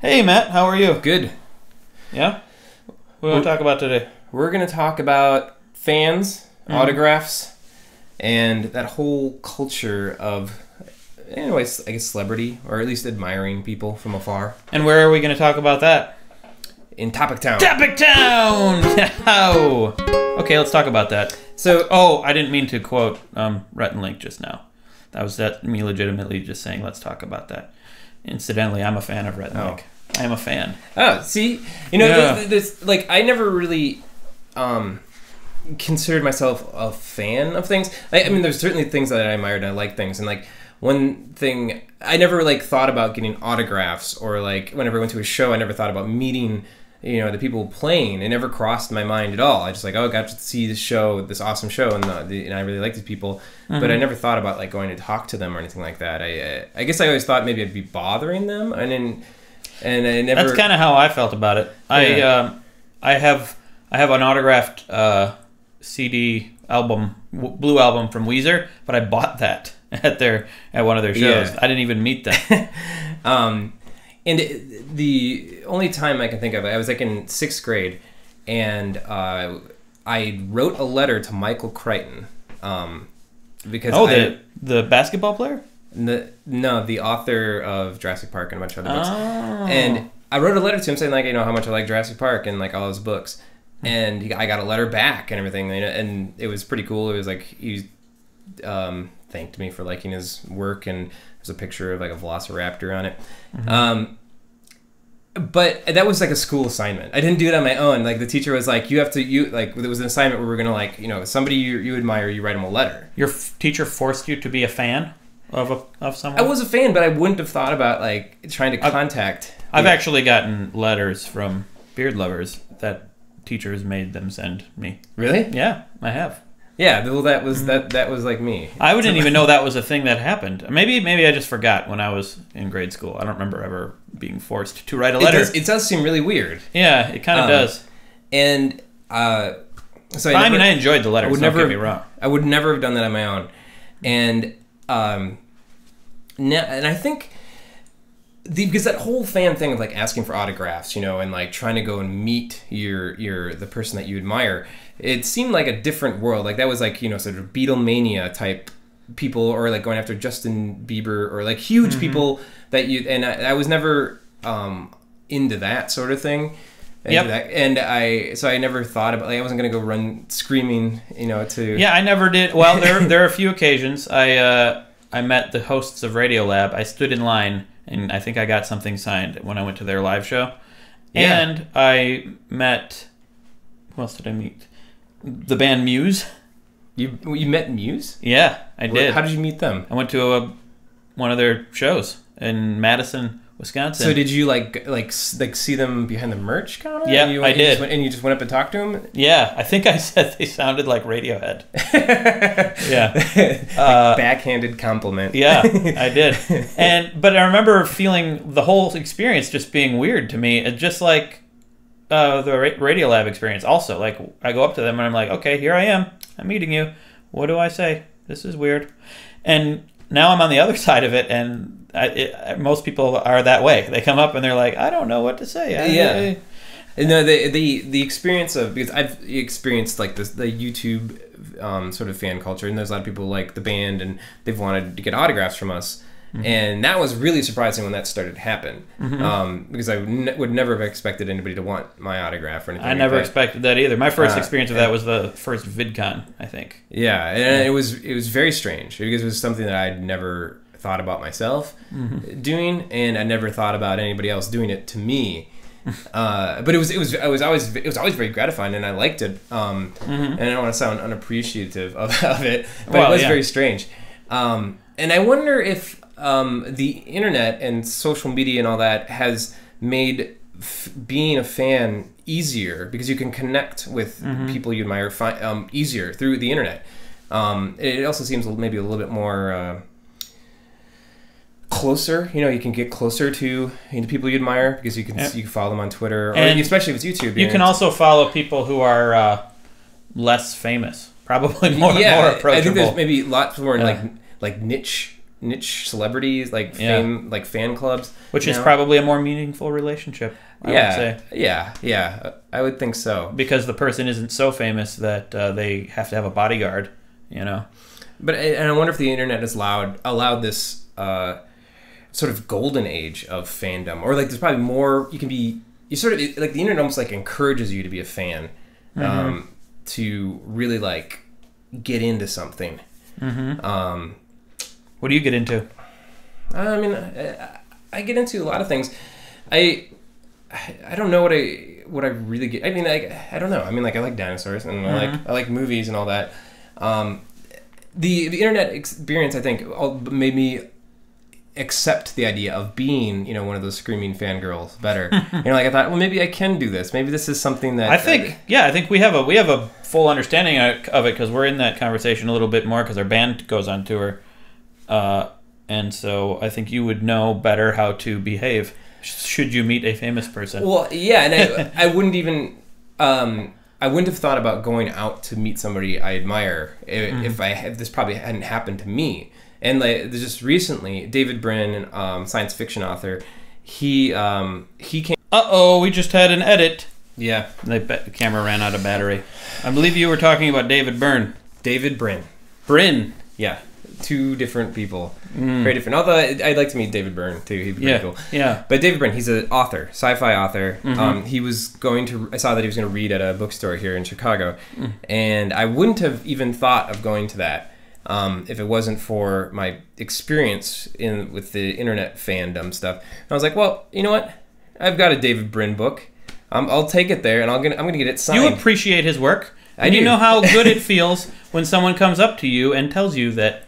Hey, Matt. How are you? Good. Yeah? What do we want to talk about today? We're going to talk about fans, autographs, and that whole culture of, anyways, I guess celebrity, or at least admiring people from afar. And where are we going to talk about that? In Topic Town. Topic Town! Oh. Okay, let's talk about that. So, I didn't mean to quote Rhett and Link just now. That was me legitimately just saying, let's talk about that. Incidentally, I'm a fan of Rhett and Link. I am a fan. Oh, see? You know, this, like, I never really considered myself a fan of things. I mean, there's certainly things that I admired and I like things. And, like, one thing, I never, like, thought about getting autographs or, like, whenever I went to a show, I never thought about meeting, you know, the people playing. It never crossed my mind at all. I just, like, I got to see this show, this awesome show, and I really like these people. But I never thought about, like, going to talk to them or anything like that. I guess I always thought maybe I'd be bothering them. And I never... That's kind of how I felt about it. Yeah. I have an autographed CD album, blue album from Weezer, but I bought that at one of their shows. Yeah. I didn't even meet them. And the only time I can think of it, I was like in 6th grade, and I wrote a letter to Michael Crichton because the basketball player. No, the author of Jurassic Park and a bunch of other books. And I wrote a letter to him saying, like, you know, how much I like Jurassic Park and, like, all his books. And I got a letter back and everything, you know, and it was pretty cool. It was like he thanked me for liking his work, and there's a picture of, like, a velociraptor on it. But that was like a school assignment. I didn't do it on my own. Like, the teacher was like, like, it was an assignment where we were gonna, like, you know, somebody you admire, you write them a letter. Your teacher forced you to be a fan of someone? I was a fan, but I wouldn't have thought about, like, trying to contact. I've actually gotten letters from beard lovers that teachers made them send me. Really? Yeah, I have. Yeah, well, that was that was like me. I didn't even know that was a thing that happened. Maybe I just forgot when I was in grade school. I don't remember ever being forced to write a letter. It does seem really weird. Yeah, it kind of does. And so I enjoyed the letters. Don't get me wrong. I would never have done that on my own. And and I think because that whole fan thing of, like, asking for autographs, you know, and, like, trying to go and meet the person that you admire, it seemed like a different world. Like, that was, like, you know, sort of Beatlemania type people, or, like, going after Justin Bieber, or, like, huge people that and I was never into that sort of thing. And so I never thought about, like, I wasn't gonna go run screaming, you know, to... Yeah, I never did. Well, there are a few occasions. I met the hosts of Radiolab. I stood in line, and I think I got something signed when I went to their live show. Yeah. And I met... Who else did I meet? The band Muse. You met Muse? Yeah, I did. How did you meet them? I went to one of their shows in Madison, Wisconsin. So did you like see them behind the merch counter? Yeah, I did. And you just went up and talked to them? Yeah, I think I said they sounded like Radiohead. Yeah, backhanded compliment. Yeah, I did. But I remember feeling the whole experience just being weird to me. It just like the Radiolab experience. Also, like, I go up to them and I'm like, okay, here I am. I'm meeting you. What do I say? This is weird. And now I'm on the other side of it, and most people are that way. They come up and they're like, I don't know what to say. No, the experience of, because I've experienced, like, the YouTube sort of fan culture, and there's a lot of people like the band, and they've wanted to get autographs from us. And that was really surprising when that started to happen, because I would never have expected anybody to want my autograph or anything. I never expected that either. My first experience of that was the first VidCon, I think. Yeah, and it was very strange, because it was something that I'd never thought about myself doing, and I never thought about anybody else doing it to me. But it was always very gratifying, and I liked it. And I don't want to sound unappreciative of it, but it was very strange. And I wonder if the internet and social media and all that has made being a fan easier, because you can connect with people you admire easier through the internet. It also seems maybe a little bit more closer. You know, you can get closer to people you admire, because you can follow them on Twitter, or especially if it's YouTube. You can also follow people who are less famous, probably more approachable. I think there's maybe lots more like niche niche celebrities, like fame, like fan clubs, which is probably a more meaningful relationship. I would say. Yeah, I would think so. Because the person isn't so famous that they have to have a bodyguard, you know. But and I wonder if the internet has allowed this sort of golden age of fandom, or like there's probably more. You sort of like the internet almost like encourages you to be a fan, to really like get into something. What do you get into? I mean, I get into a lot of things. I don't know what I really get. I mean, I don't know. I mean, like I like dinosaurs and I like movies and all that. The internet experience, I think, made me accept the idea of being, you know, one of those screaming fangirls better. You know, like I thought, well, maybe I can do this. Maybe this is something that I think we have a full understanding of it because we're in that conversation a little bit more because our band goes on tour, and so I think you would know better how to behave should you meet a famous person. Well, yeah, and I wouldn't even. I wouldn't have thought about going out to meet somebody I admire if this probably hadn't happened to me. And like just recently, David Brin, science fiction author, he came. We just had an edit. Yeah, the camera ran out of battery. I believe you were talking about David Byrne. David Brin. Brin. Yeah, two different people. Very different. Although I'd like to meet David Byrne too. He'd be pretty cool. Yeah. But David Brin, he's an author, sci-fi author. He was going to. I saw that he was going to read at a bookstore here in Chicago, and I wouldn't have even thought of going to that. If it wasn't for my experience with the internet fandom stuff. And I was like, well, you know what? I've got a David Brin book. You take it there, and I'm gonna get it signed. You appreciate his work. And you know how good it feels when someone comes up to you and tells you that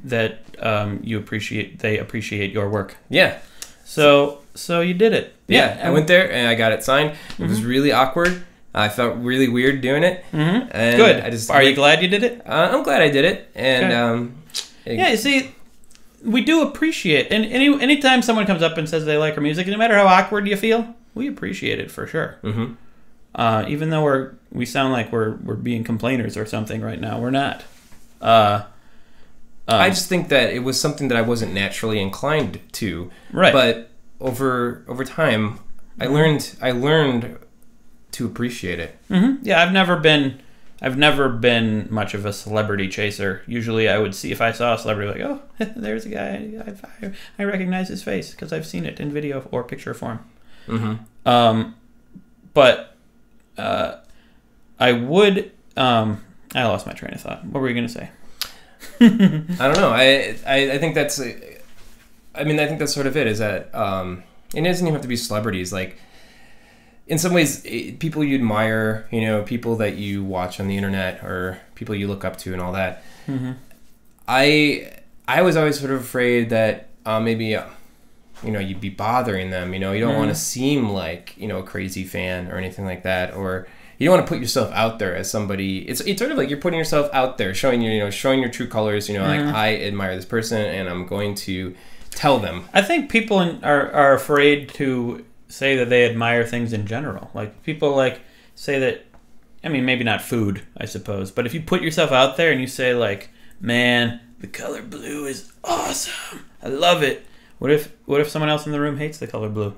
they appreciate your work. Yeah. So you did it. Yeah. I went there and I got it signed. It was really awkward. I felt really weird doing it. And good. Are you glad you did it? I'm glad I did it. And yeah, you see, we do appreciate, and anytime someone comes up and says they like our music, no matter how awkward you feel, we appreciate it for sure. Even though we sound like we're being complainers or something right now, we're not. I just think that it was something that I wasn't naturally inclined to. Right. But over time, I learned to appreciate it. Yeah, I've never been much of a celebrity chaser. Usually, I would see if I saw a celebrity, like, oh, there's a guy I recognize his face because I've seen it in video or picture form. But I would. I lost my train of thought. What were you going to say? I don't know. I think that's. I mean, I think that's sort of it. Is that it doesn't even have to be celebrities. Like, in some ways, people you admire, you know, people that you watch on the internet or people you look up to and all that. I was always sort of afraid that maybe, you know, you'd be bothering them. You know, you don't want to seem like, you know, a crazy fan or anything like that, or you don't want to put yourself out there as somebody. It's sort of like you're putting yourself out there, showing your true colors. You know, like I admire this person and I'm going to tell them. I think people are afraid to say that they admire things in general. Like people like say that, I mean, maybe not food, I suppose, but if you put yourself out there and you say like, man, the color blue is awesome, I love it. What if someone else in the room hates the color blue?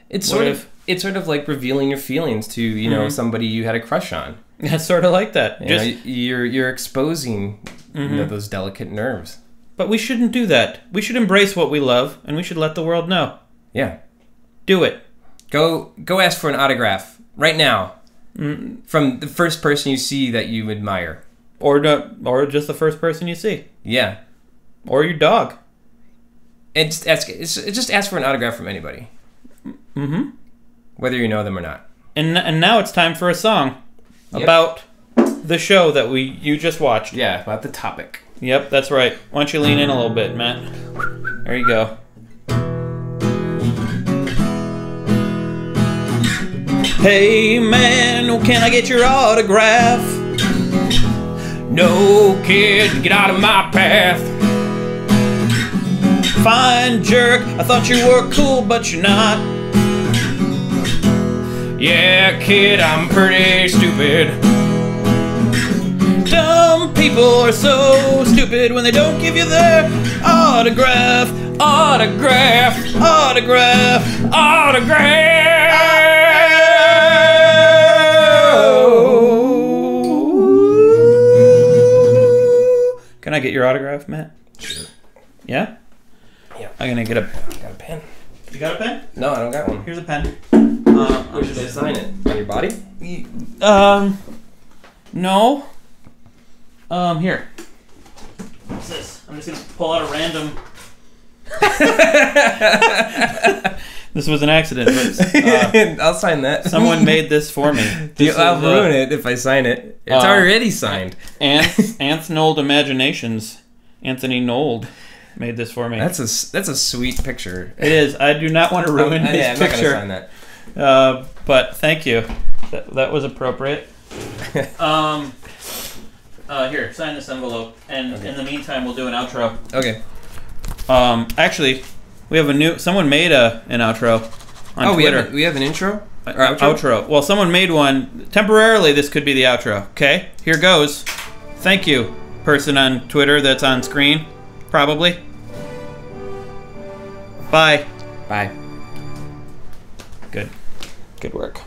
It's sort of like revealing your feelings to, you know, somebody you had a crush on. It's sort of like that. You're exposing you know, those delicate nerves. But we shouldn't do that. We should embrace what we love, and we should let the world know. Yeah. Do it. Go ask for an autograph right now from the first person you see that you admire. Or just the first person you see. Yeah. Or your dog. And just ask for an autograph from anybody. Whether you know them or not. And now it's time for a song about the show that you just watched. Yeah, about the topic. Yep, that's right. Why don't you lean in a little bit, Matt? There you go. Hey man, can I get your autograph? No, kid, get out of my path. Fine jerk, I thought you were cool, but you're not. Yeah, kid, I'm pretty stupid. Dumb people are so stupid when they don't give you their Autograph, autograph, autograph, autograph. Can I get your autograph, Matt? Sure. Yeah? Yeah. I'm gonna get a... Got a pen. You got a pen? No, I don't got one. Here's a pen. Where should I sign it? On your body? No. Here. What's this? I'm just gonna pull out a random... This was an accident, but I'll sign that. someone made this for me. I'll ruin it if I sign it. It's already signed. Anthnold Imaginations. Anthony Nold made this for me. That's a sweet picture. It is. I do not want to ruin his I'm picture. not gonna sign that. But thank you. That was appropriate. Here, sign this envelope, and in the meantime, we'll do an outro. Okay. Actually, we have someone made an outro on Twitter. We have an intro? Or outro? Well, someone made one. Temporarily, this could be the outro. Okay, here goes. Thank you, person on Twitter that's on screen, probably. Bye. Bye. Good work.